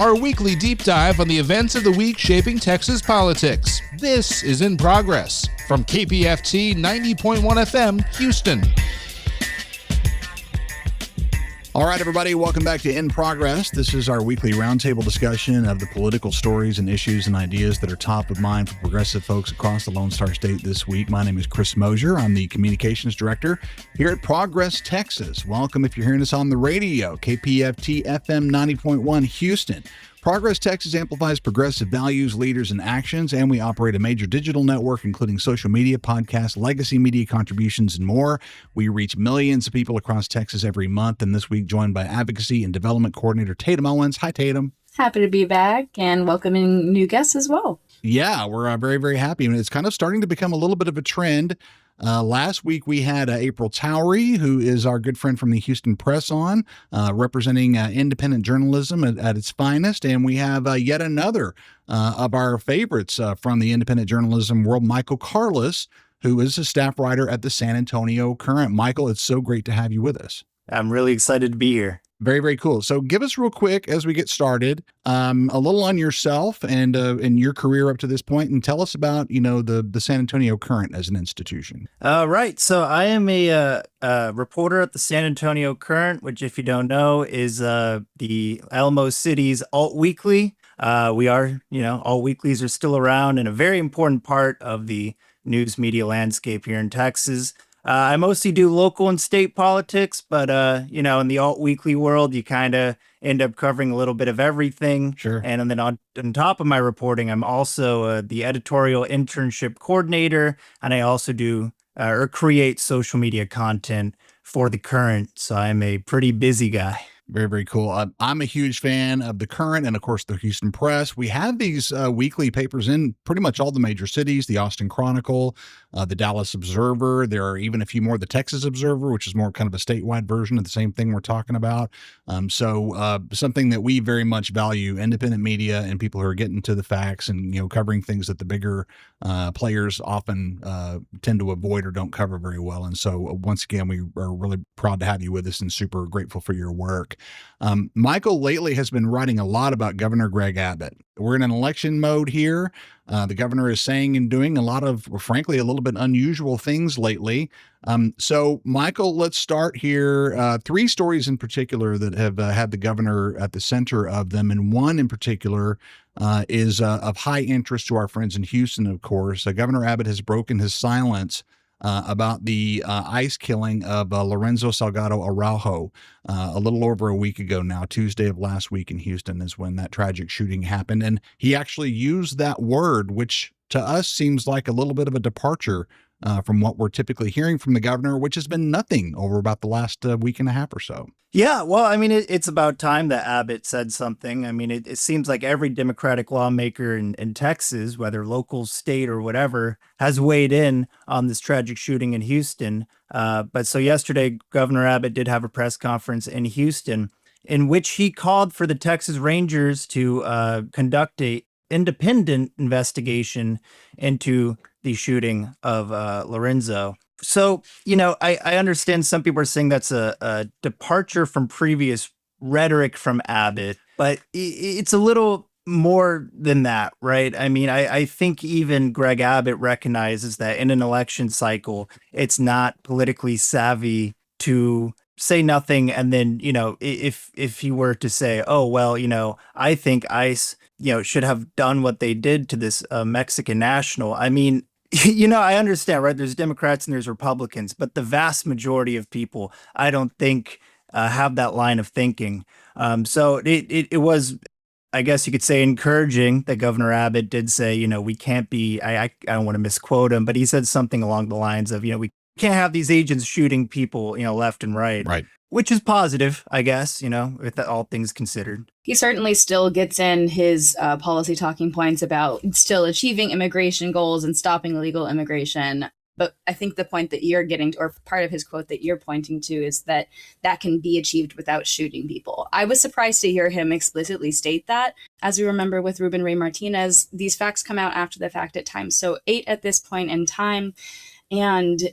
our weekly deep dive on the events of the week shaping Texas politics. This is In Progress from KPFT 90.1 FM, Houston. All right, everybody, welcome back to In Progress. This is our weekly roundtable discussion of the political stories and issues and ideas that are top of mind for progressive folks across the Lone Star State this week. My name is Chris Mosier. I'm the Communications Director here at Progress, Texas. Welcome if you're hearing us on the radio, KPFT FM 90.1 Houston. Progress Texas amplifies progressive values, leaders, and actions, and we operate a major digital network, including social media, podcasts, legacy media contributions, and more. We reach millions of people across Texas every month, and this week joined by Advocacy and Development Coordinator Tatum Owens. Hi, Tatum. Happy to be back and welcoming new guests as well. Yeah, we're very, very happy. And it's kind of starting to become a little bit of a trend. Last week, we had April Towery, who is our good friend from the Houston Press on, representing independent journalism at its finest. And we have yet another of our favorites from the independent journalism world, Michael Carlos, who is a staff writer at the San Antonio Current. Michael, it's so great to have you with us. I'm really excited to be here. Very, very cool. So give us real quick as we get started, a little on yourself and your career up to this point, and tell us about, the San Antonio Current as an institution. Right. So I am a reporter at the San Antonio Current, which, if you don't know, is the Alamo City's alt weekly. We are, alt weeklies are still around and a very important part of the news media landscape here in Texas. I mostly do local and state politics, but, in the alt weekly world, you kind of end up covering a little bit of everything. Sure. And then on top of my reporting, I'm also the editorial internship coordinator, and I also do or create social media content for the Current. So I'm a pretty busy guy. Very, very cool. I'm a huge fan of the Current and, of course, the Houston Press. We have these weekly papers in pretty much all the major cities, the Austin Chronicle, the Dallas Observer. There are even a few more, the Texas Observer, which is more kind of a statewide version of the same thing we're talking about. So something that we very much value, independent media and people who are getting to the facts and, covering things that the bigger players often tend to avoid or don't cover very well. And so once again, we are really proud to have you with us and super grateful for your work. Michael lately has been writing a lot about Governor Greg Abbott. We're in an election mode here. The governor is saying and doing a lot of, frankly, a little bit unusual things lately. So, Michael, let's start here. Three stories in particular that have had the governor at the center of them, and one in particular is of high interest to our friends in Houston, of course. Governor Abbott has broken his silence about the ICE killing of Lorenzo Salgado Araujo a little over a week ago now. Tuesday of last week in Houston is when that tragic shooting happened. And he actually used that word, which to us seems like a little bit of a departure from what we're typically hearing from the governor, which has been nothing over about the last week and a half or so. Yeah, well, I mean, it's about time that Abbott said something. I mean, it seems like every Democratic lawmaker in Texas, whether local, state, or whatever, has weighed in on this tragic shooting in Houston. But so yesterday, Governor Abbott did have a press conference in Houston in which he called for the Texas Rangers to conduct a independent investigation into the shooting of Lorenzo. So, I understand some people are saying that's a departure from previous rhetoric from Abbott, but it's a little more than that, right? I mean, I think even Greg Abbott recognizes that in an election cycle, it's not politically savvy to say nothing. And then, if he were to say, oh, well, I think ICE, should have done what they did to this Mexican national. I mean, I understand, right? There's Democrats and there's Republicans, but the vast majority of people, I don't think, have that line of thinking. So it was, I guess you could say, encouraging that Governor Abbott did say, we can't be, I don't want to misquote him, but he said something along the lines of, we can't have these agents shooting people, left and right. Right. Which is positive, I guess, with all things considered. He certainly still gets in his policy talking points about still achieving immigration goals and stopping illegal immigration. But I think the point that you're getting to, or part of his quote that you're pointing to, is that that can be achieved without shooting people. I was surprised to hear him explicitly state that. As we remember with Ruben Ray Martinez, these facts come out after the fact at times. So 8 at this point in time. And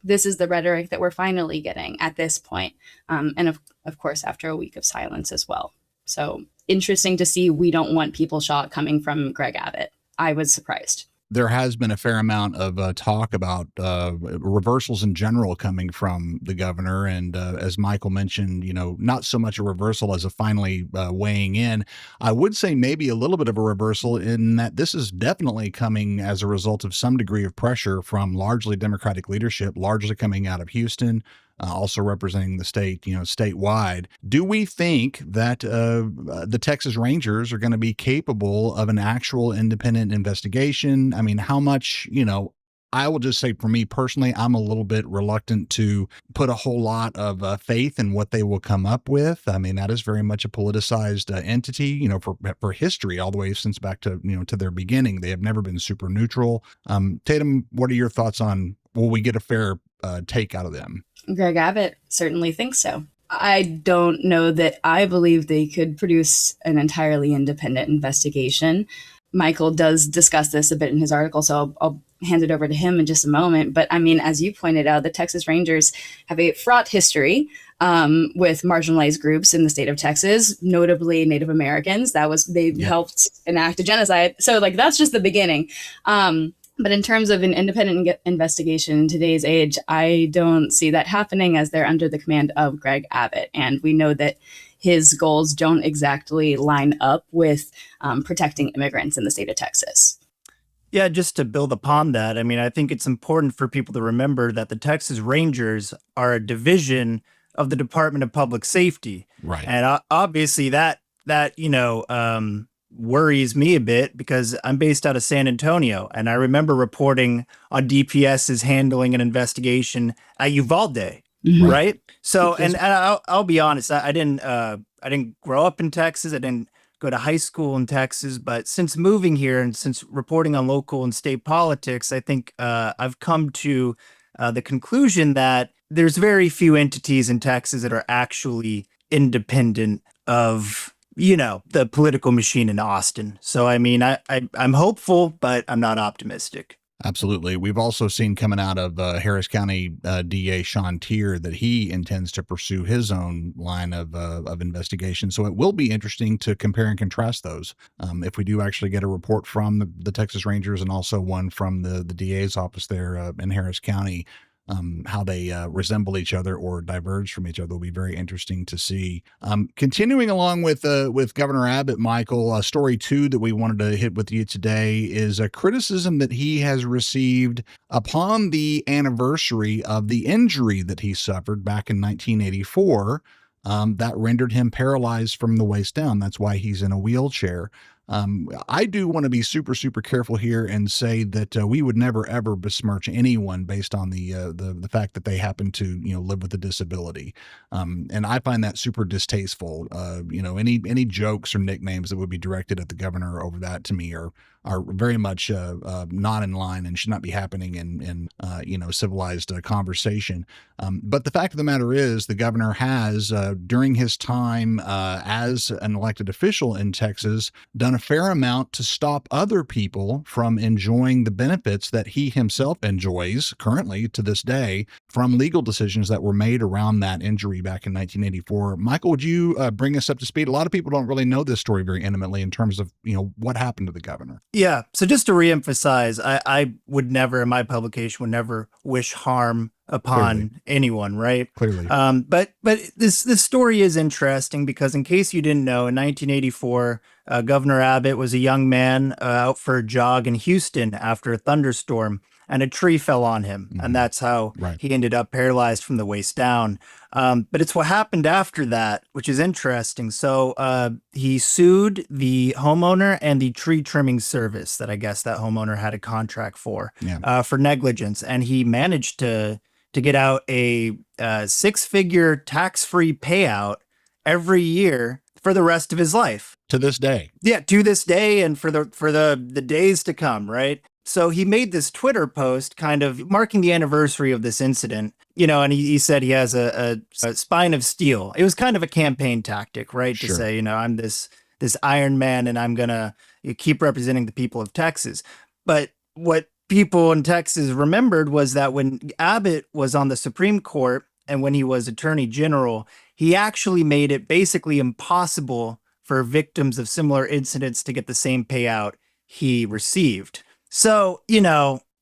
this is the rhetoric that we're finally getting at this point. And of course, after a week of silence as well. So interesting to see we don't want people shot coming from Greg Abbott. I was surprised. There has been a fair amount of talk about reversals in general coming from the governor. And as Michael mentioned, not so much a reversal as a finally weighing in. I would say maybe a little bit of a reversal in that this is definitely coming as a result of some degree of pressure from largely Democratic leadership, largely coming out of Houston. Also representing the state, statewide. Do we think that the Texas Rangers are going to be capable of an actual independent investigation? I mean, how much, I will just say for me personally, I'm a little bit reluctant to put a whole lot of faith in what they will come up with. I mean, that is very much a politicized entity, for history, all the way since back to, to their beginning. They have never been super neutral. Tatum, what are your thoughts on, will we get a fair take out of them? Greg Abbott certainly thinks so. I don't know that I believe they could produce an entirely independent investigation. Michael does discuss this a bit in his article, so I'll hand it over to him in just a moment. But I mean, as you pointed out, the Texas Rangers have a fraught history with marginalized groups in the state of Texas, notably Native Americans. They helped enact a genocide. So that's just the beginning. But in terms of an independent investigation in today's age, I don't see that happening, as they're under the command of Greg Abbott. And we know that his goals don't exactly line up with protecting immigrants in the state of Texas. Yeah, just to build upon that, I mean, I think it's important for people to remember that the Texas Rangers are a division of the Department of Public Safety. Right. And obviously that worries me a bit, because I'm based out of San Antonio, and I remember reporting on DPS's handling an investigation at Uvalde, right? So, and I'll be honest, I didn't grow up in Texas. I didn't go to high school in Texas, but since moving here and since reporting on local and state politics, I think I've come to the conclusion that there's very few entities in Texas that are actually independent of the political machine in Austin. So, I mean, I'm hopeful, but I'm not optimistic. Absolutely. We've also seen coming out of Harris County DA Sean Tier that he intends to pursue his own line of investigation. So it will be interesting to compare and contrast those. If we do actually get a report from the Texas Rangers and also one from the DA's office there in Harris County, how they resemble each other or diverge from each other will be very interesting to see. Continuing along with Governor Abbott, Michael, story 2 that we wanted to hit with you today is a criticism that he has received upon the anniversary of the injury that he suffered back in 1984 that rendered him paralyzed from the waist down. That's why he's in a wheelchair. I do want to be super, super careful here and say that we would never, ever besmirch anyone based on the fact that they happen to, live with a disability. And I find that super distasteful. Any jokes or nicknames that would be directed at the governor over that, to me, are very much not in line and should not be happening in civilized conversation. But the fact of the matter is, the governor has, during his time as an elected official in Texas, done a fair amount to stop other people from enjoying the benefits that he himself enjoys currently to this day from legal decisions that were made around that injury back in 1984. Michael, would you bring us up to speed? A lot of people don't really know this story very intimately in terms of, what happened to the governor. Yeah. So just to reemphasize, I would never, in my publication, would never wish harm upon anyone, right? Clearly. But this story is interesting because, in case you didn't know, in 1984, Governor Abbott was a young man out for a jog in Houston after a thunderstorm, and a tree fell on him. Mm-hmm. And that's how he ended up paralyzed from the waist down. But it's what happened after that, which is interesting. So he sued the homeowner and the tree trimming service that I guess that homeowner had a contract for negligence. And he managed to get out a 6-figure tax-free payout every year for the rest of his life. To this day. Yeah, to this day and for the days to come, right? So he made this Twitter post kind of marking the anniversary of this incident, and he said he has a spine of steel. It was kind of a campaign tactic, right? Sure. To say, I'm this Iron Man and I'm going to keep representing the people of Texas. But what people in Texas remembered was that when Abbott was on the Supreme Court and when he was Attorney General, he actually made it basically impossible for victims of similar incidents to get the same payout he received. So,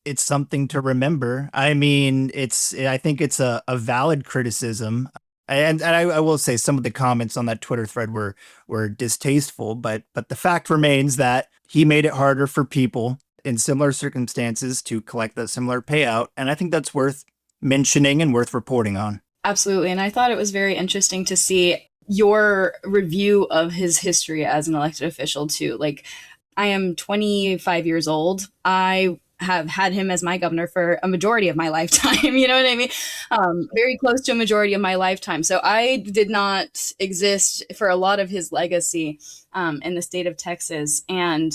it's something to remember. I mean, I think it's a valid criticism. And I will say some of the comments on that Twitter thread were distasteful, but the fact remains that he made it harder for people in similar circumstances to collect that similar payout. And I think that's worth mentioning and worth reporting on. Absolutely. And I thought it was very interesting to see your review of his history as an elected official too. Like, I am 25 years old. I have had him as my governor for a majority of my lifetime. You know what I mean? Very close to a majority of my lifetime. So I did not exist for a lot of his legacy in the state of Texas. And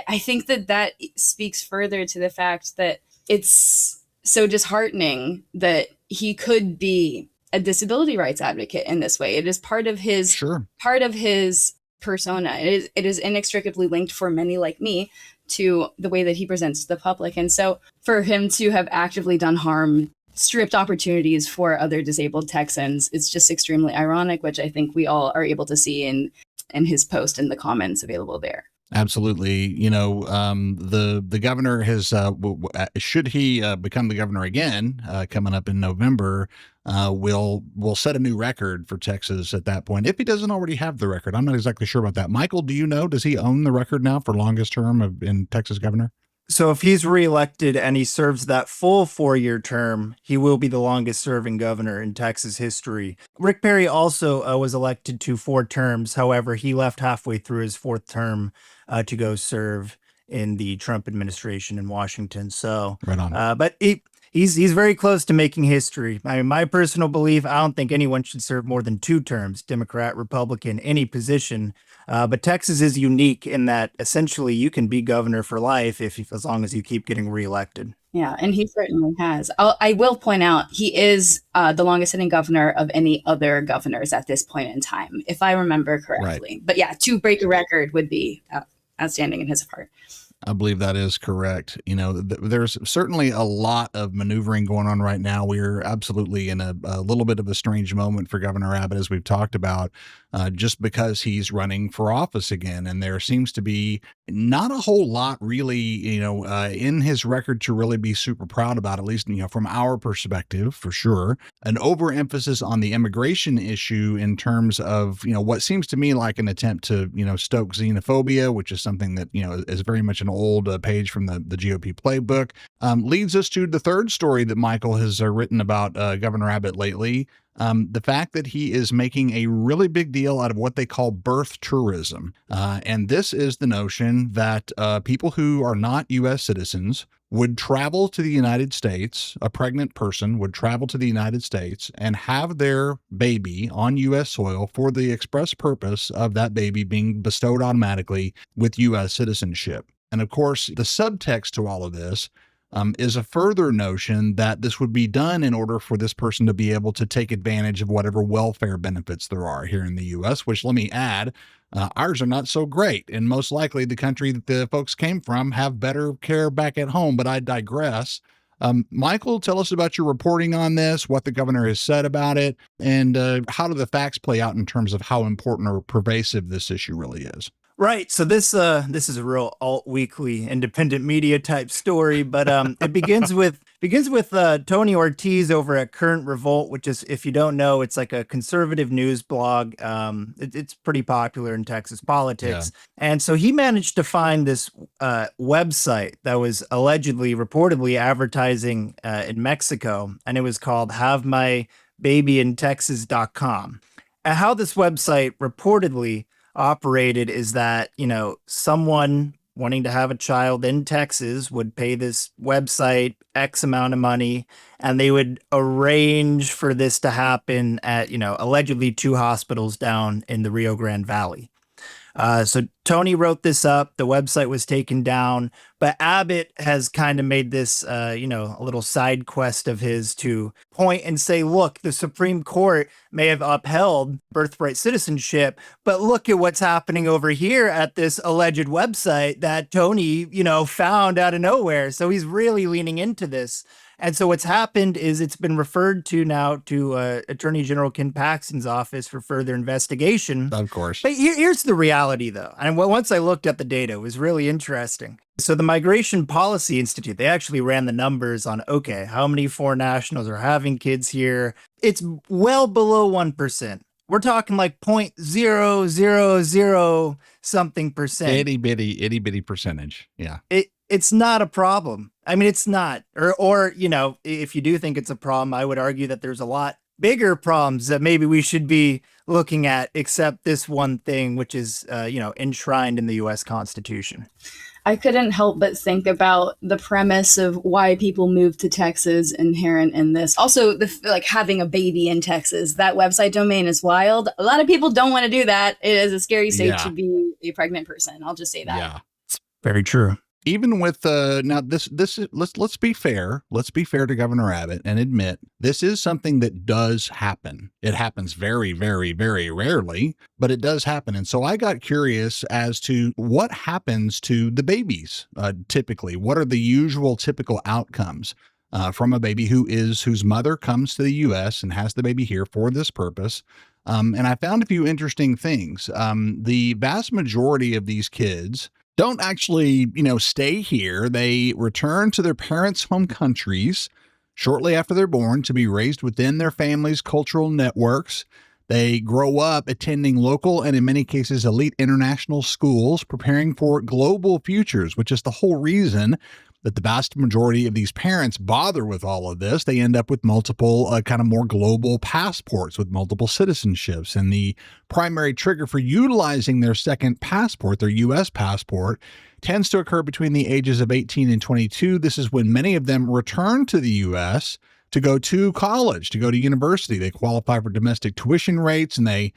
I think that speaks further to the fact that it's so disheartening that he could be a disability rights advocate in this way. It is part of his persona. It is inextricably linked for many like me to the way that he presents to the public. And so for him to have actively done harm, stripped opportunities for other disabled Texans, it's just extremely ironic, which I think we all are able to see in his post and the comments available there. Absolutely. The governor has, should he become the governor again, coming up in November, will set a new record for Texas at that point, if he doesn't already have the record. I'm not exactly sure about that. Michael, do you know, does he own the record now for longest term in Texas governor? So if he's reelected and he serves that full 4-year term, he will be the longest serving governor in Texas history. Rick Perry also was elected to 4 terms. However, he left halfway through his 4th term to go serve in the Trump administration in Washington. So, right on. But he's very close to making history. I mean, my personal belief, I don't think anyone should serve more than 2 terms, Democrat, Republican, any position. But Texas is unique in that essentially you can be governor for life as long as you keep getting reelected. Yeah, and he certainly has. I will point out he is the longest sitting governor of any other governors at this point in time, if I remember correctly. Right. But yeah, to break a record would be outstanding in his part. I believe that is correct. There's certainly a lot of maneuvering going on right now. We're absolutely in a little bit of a strange moment for Governor Abbott, as we've talked about, just because he's running for office again. And there seems to be not a whole lot really, in his record to really be super proud about, at least, from our perspective, for sure. An overemphasis on the immigration issue in terms of, what seems to me like an attempt to, stoke xenophobia, which is something that, is very much an old page from the GOP playbook, leads us to the third story that Michael has written about Governor Abbott lately. The fact that he is making a really big deal out of what they call birth tourism. And this is the notion that people who are not U.S. citizens would travel to the United States, a pregnant person would travel to the United States and have their baby on U.S. soil for the express purpose of that baby being bestowed automatically with U.S. citizenship. And of course, the subtext to all of this is a further notion that this would be done in order for this person to be able to take advantage of whatever welfare benefits there are here in the U.S., which, let me add, ours are not so great. And most likely the country that the folks came from have better care back at home. But I digress. Michael, tell us about your reporting on this, what the governor has said about it, and how do the facts play out in terms of how important or pervasive this issue really is? Right. So this is a real alt weekly independent media type story, but it begins with Tony Ortiz over at Current Revolt, which is, if you don't know, it's like a conservative news blog. It's pretty popular in Texas politics. Yeah. And so he managed to find this website that was reportedly advertising in Mexico, and it was called HaveMyBabyInTexas.com. And how this website reportedly operated is that, someone wanting to have a child in Texas would pay this website X amount of money, and they would arrange for this to happen at, allegedly 2 hospitals down in the Rio Grande Valley. So Tony wrote this up. The website was taken down, but Abbott has kind of made this, a little side quest of his to point and say, look, the Supreme Court may have upheld birthright citizenship, but look at what's happening over here at this alleged website that Tony, found out of nowhere. So he's really leaning into this. And so what's happened is it's been referred to now to Attorney General Ken Paxton's office for further investigation. Of course. But here's the reality, though. And once I looked at the data, it was really interesting. So the Migration Policy Institute, they actually ran the numbers on, okay, how many foreign nationals are having kids here? It's well below 1%. We're talking like 0.000 something percent. Itty bitty percentage. Yeah. It's not a problem. I mean, it's not. Or, you know, if you do think it's a problem, I would argue that there's a lot bigger problems that maybe we should be looking at, except this one thing, which is, enshrined in the U.S. Constitution. I couldn't help but think about the premise of why people move to Texas inherent in this. Also, having a baby in Texas, that website domain is wild. A lot of people don't want to do that. It is a scary state to be a pregnant person. I'll just say that. Yeah. It's very true. Even with now this let's be fair. Let's be fair to Governor Abbott and admit this is something that does happen. It happens very, very, very rarely, but it does happen. And so I got curious as to what happens to the babies typically. What are the usual typical outcomes from a baby whose mother comes to the U.S. and has the baby here for this purpose? And I found a few interesting things. The vast majority of these kids don't actually, stay here. They return to their parents' home countries shortly after they're born to be raised within their family's cultural networks. They grow up attending local and in many cases elite international schools, preparing for global futures, which is the whole reason that the vast majority of these parents bother with all of this. They end up with multiple kind of more global passports with multiple citizenships. And the primary trigger for utilizing their second passport, their U.S. passport, tends to occur between the ages of 18 and 22. This is when many of them return to the U.S. to go to college, to go to university. They qualify for domestic tuition rates, and they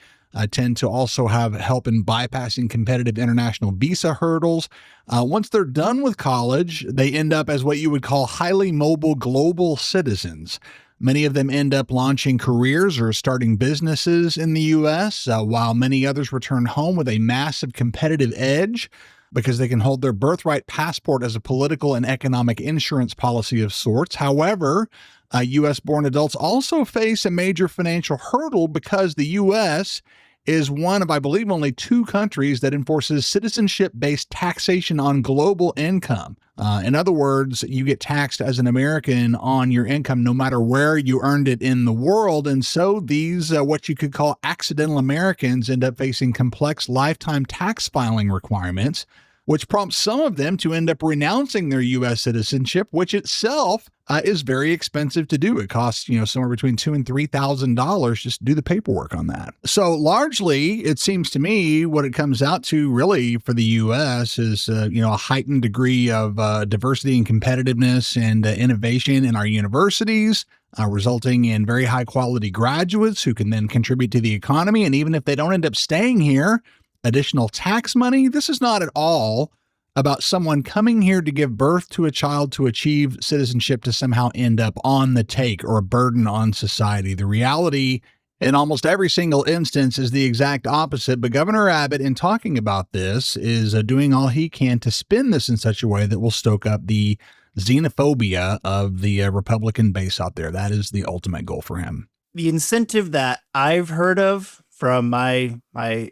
tend to also have help in bypassing competitive international visa hurdles. Once they're done with college, they end up as what you would call highly mobile global citizens. Many of them end up launching careers or starting businesses in the U.S., while many others return home with a massive competitive edge because they can hold their birthright passport as a political and economic insurance policy of sorts. However, U.S.-born adults also face a major financial hurdle because the U.S. is one of, I believe, only 2 countries that enforces citizenship-based taxation on global income. In other words, you get taxed as an American on your income no matter where you earned it in the world. And so these, what you could call accidental Americans, end up facing complex lifetime tax filing requirements, which prompts some of them to end up renouncing their U.S. citizenship, which itself is very expensive to do. It costs, somewhere between $2,000 and $3,000 just to do the paperwork on that. So largely, it seems to me what it comes out to really for the U.S. is, a heightened degree of diversity and competitiveness and innovation in our universities, resulting in very high quality graduates who can then contribute to the economy. And even if they don't end up staying here, additional tax money. This is not at all about someone coming here to give birth to a child to achieve citizenship to somehow end up on the take or a burden on society. The reality in almost every single instance is the exact opposite. But Governor Abbott, in talking about this, is doing all he can to spin this in such a way that will stoke up the xenophobia of the Republican base out there. That is the ultimate goal for him. The incentive that I've heard of from my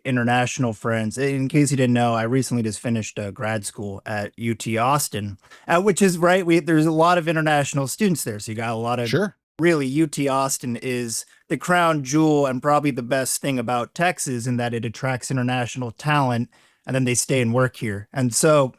international friends, in case you didn't know, I recently just finished grad school at UT Austin, which is right. There's a lot of international students there. So you got a lot of, Sure. Really, UT Austin is the crown jewel and probably the best thing about Texas in that it attracts international talent and then they stay and work here. And so,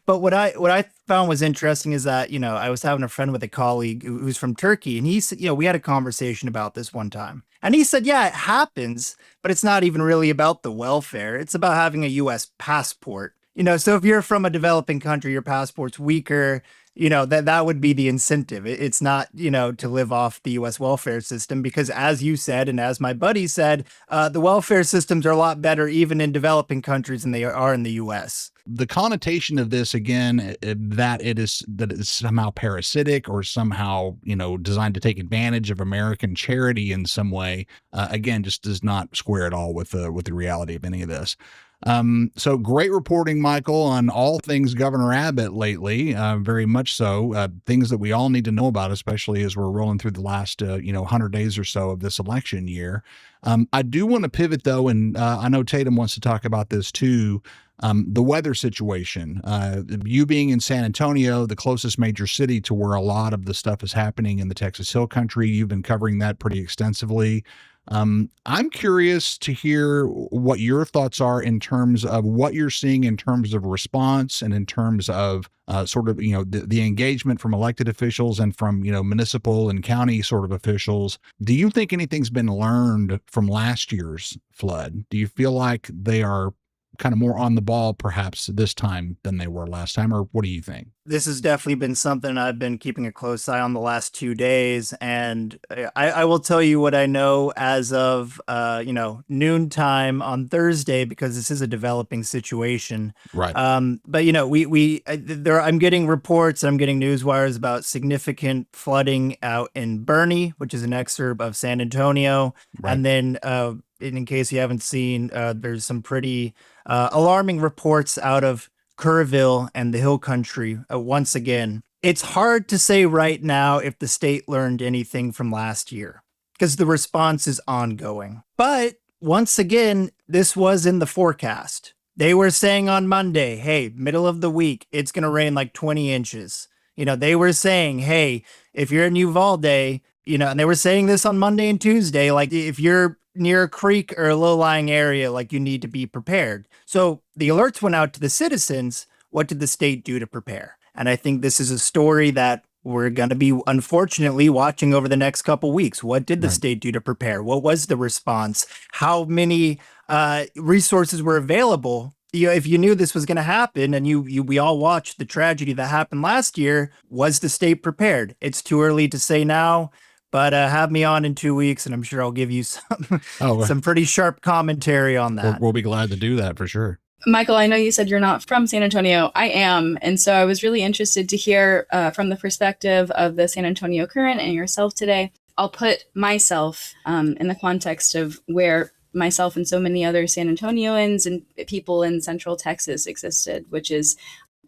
but what I found was interesting is that, I was having a friend with a colleague who's from Turkey, and he said, we had a conversation about this one time. And he said, yeah, it happens, but it's not even really about the welfare. It's about having a U.S. passport. So if you're from a developing country, your passport's weaker, that would be the incentive. It's not, to live off the U.S. welfare system, because as you said, and as my buddy said, the welfare systems are a lot better even in developing countries than they are in the U.S. The connotation of this, again, that it's somehow parasitic or somehow, designed to take advantage of American charity in some way, again, just does not square at all with the reality of any of this. So great reporting, Michael, on all things Governor Abbott lately. Very much so. Things that we all need to know about, especially as we're rolling through the last, 100 days or so of this election year. I do want to pivot, though, and I know Tatum wants to talk about this too. The weather situation, you being in San Antonio, the closest major city to where a lot of the stuff is happening in the Texas Hill Country. You've been covering that pretty extensively. I'm curious to hear what your thoughts are in terms of what you're seeing in terms of response and in terms of the engagement from elected officials and from, municipal and county sort of officials. Do you think anything's been learned from last year's flood? Do you feel like they are kind of more on the ball perhaps this time than they were last time, or what do you think? This has definitely been something I've been keeping a close eye on the last 2 days. And I will tell you what I know as of, noontime on Thursday, because this is a developing situation. Right. But, I'm getting reports, I'm getting news wires about significant flooding out in Bernie, which is an exurb of San Antonio. Right. And then, in case you haven't seen, there's some pretty alarming reports out of Kerrville and the Hill Country. Once again, it's hard to say right now if the state learned anything from last year because the response is ongoing. But once again, this was in the forecast. They were saying on Monday, hey, middle of the week, it's going to rain like 20 inches. They were saying, hey, if you're in Uvalde, and they were saying this on Monday and Tuesday, like if you're near a creek or a low-lying area, like you need to be prepared. So the alerts went out to the citizens. What did the state do to prepare? And I think this is a story that we're going to be, unfortunately, watching over the next couple weeks. What did the state do to prepare? What was the response? How many resources were available? If you knew this was going to happen and we all watched the tragedy that happened last year, was the state prepared? It's too early to say now. But have me on in 2 weeks, and I'm sure I'll give you some pretty sharp commentary on that. We'll be glad to do that for sure. Michael, I know you said you're not from San Antonio. I am. And so I was really interested to hear from the perspective of the San Antonio Current and yourself today. I'll put myself in the context of where myself and so many other San Antonioans and people in Central Texas existed, which is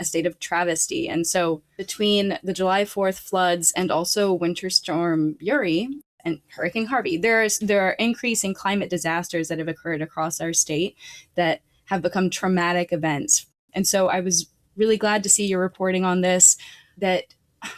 a state of travesty. And so between the July 4th floods and also Winter Storm Uri and Hurricane Harvey, there are increasing climate disasters that have occurred across our state that have become traumatic events. And so I was really glad to see your reporting on this that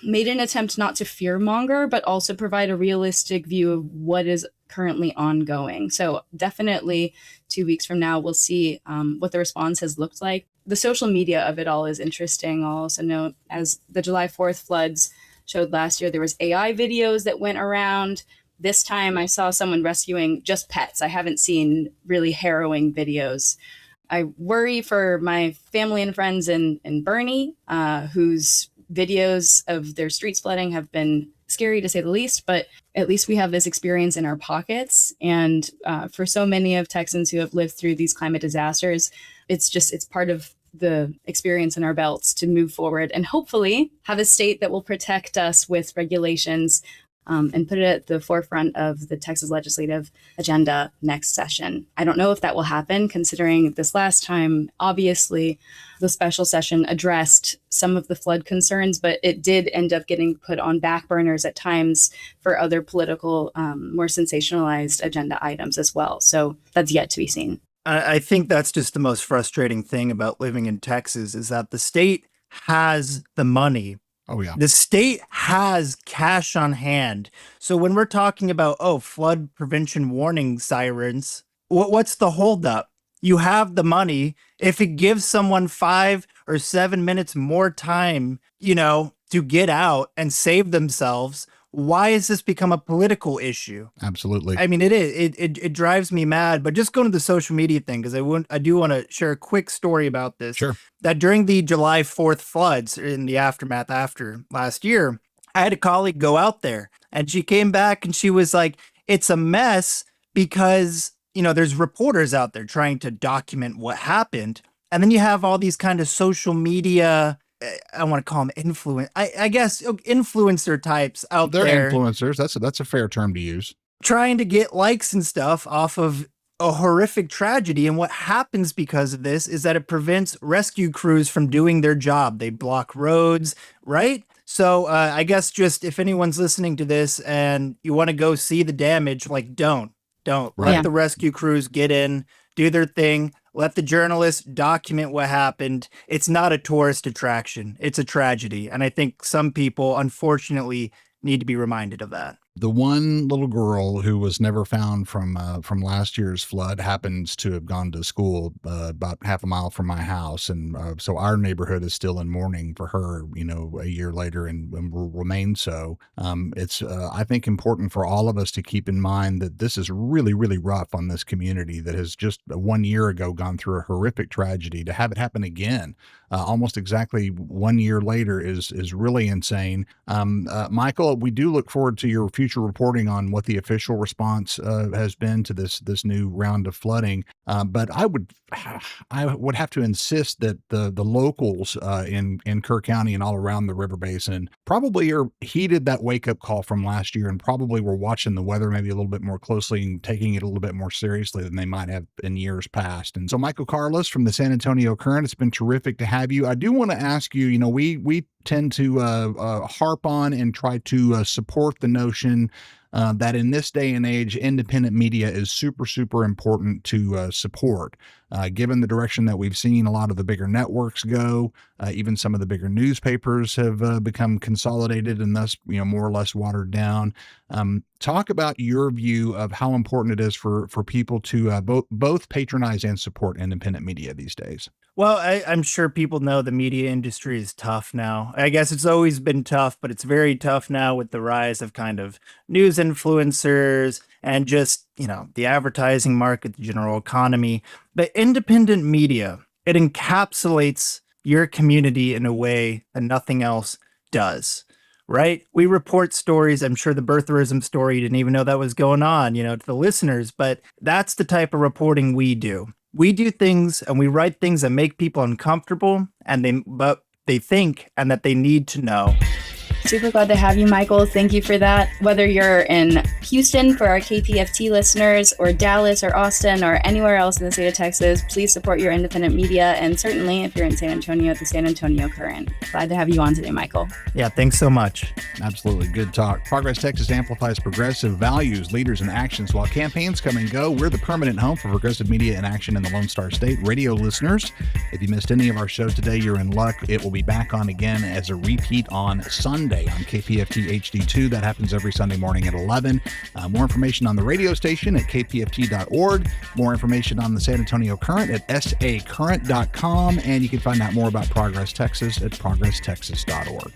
made an attempt not to fearmonger, but also provide a realistic view of what is currently ongoing. So definitely 2 weeks from now, we'll see what the response has looked like. The social media of it all is interesting. I'll also note, as the July 4th floods showed last year, there was AI videos that went around. This time I saw someone rescuing just pets. I haven't seen really harrowing videos. I worry for my family and friends in Bernie, whose videos of their streets flooding have been scary to say the least, but at least we have this experience in our pockets. And for so many of Texans who have lived through these climate disasters, it's part of the experience in our belts to move forward and hopefully have a state that will protect us with regulations and put it at the forefront of the Texas legislative agenda next session. I don't know if that will happen, considering this last time, obviously, the special session addressed some of the flood concerns, but it did end up getting put on back burners at times for other political, more sensationalized agenda items as well. So that's yet to be seen. I think that's just the most frustrating thing about living in Texas is that the state has the money. Oh, yeah. The state has cash on hand. So when we're talking about, flood prevention warning sirens, what's the holdup? You have the money. If it gives someone 5 or 7 minutes more time, to get out and save themselves, why has this become a political issue? Absolutely. I mean, it is. It drives me mad. But just going to the social media thing, because I do want to share a quick story about this. Sure. That during the July 4th floods in the aftermath after last year, I had a colleague go out there and she came back and she was like, it's a mess because, there's reporters out there trying to document what happened. And then you have all these kind of social media, I want to call them I guess influencer types out there. They're influencers. That's a fair term to use. Trying to get likes and stuff off of a horrific tragedy. And what happens because of this is that it prevents rescue crews from doing their job. They block roads, right? So I guess just if anyone's listening to this and you want to go see the damage, like don't Right. let the rescue crews get in, do their thing. Let the journalists document what happened. It's not a tourist attraction. It's a tragedy. And I think some people, unfortunately, need to be reminded of that. The one little girl who was never found from last year's flood happens to have gone to school about half a mile from my house, and so our neighborhood is still in mourning for her, a year later, and will remain so. It's I think important for all of us to keep in mind that this is really, really rough on this community that has just 1 year ago gone through a horrific tragedy. To have it happen again, almost exactly 1 year later, is really insane. Michael, we do look forward to your future reporting on what the official response has been to this new round of flooding. But I would have to insist that the locals in Kerr County and all around the river basin probably heeded that wake up call from last year, and probably were watching the weather maybe a little bit more closely and taking it a little bit more seriously than they might have in years past. And so, Michael Carlos from the San Antonio Current, it's been terrific to have you. I do want to ask you, we tend to harp on and try to support the notion that in this day and age, independent media is super, super important to support. Given the direction that we've seen a lot of the bigger networks go, even some of the bigger newspapers have become consolidated and thus, more or less watered down. Talk about your view of how important it is for people to both patronize and support independent media these days. Well, I'm sure people know the media industry is tough now. I guess it's always been tough, but it's very tough now with the rise of kind of news influencers and just, the advertising market, the general economy. But independent media, it encapsulates your community in a way that nothing else does, right? We report stories. I'm sure the birtherism story, you didn't even know that was going on, to the listeners, but that's the type of reporting we do. We do things and we write things that make people uncomfortable, but they think and that they need to know. Super glad to have you, Michael. Thank you for that. Whether you're in Houston for our KPFT listeners, or Dallas or Austin or anywhere else in the state of Texas, please support your independent media. And certainly if you're in San Antonio, at the San Antonio Current. Glad to have you on today, Michael. Yeah, thanks so much. Absolutely. Good talk. Progress Texas amplifies progressive values, leaders, and actions. While campaigns come and go, we're the permanent home for progressive media in action in the Lone Star State. Radio listeners, if you missed any of our shows today, you're in luck. It will be back on again as a repeat on Sunday on KPFT HD2. That happens every Sunday morning at 11. More information on the radio station at kpft.org. More information on the San Antonio Current at sacurrent.com. And you can find out more about Progress Texas at progresstexas.org.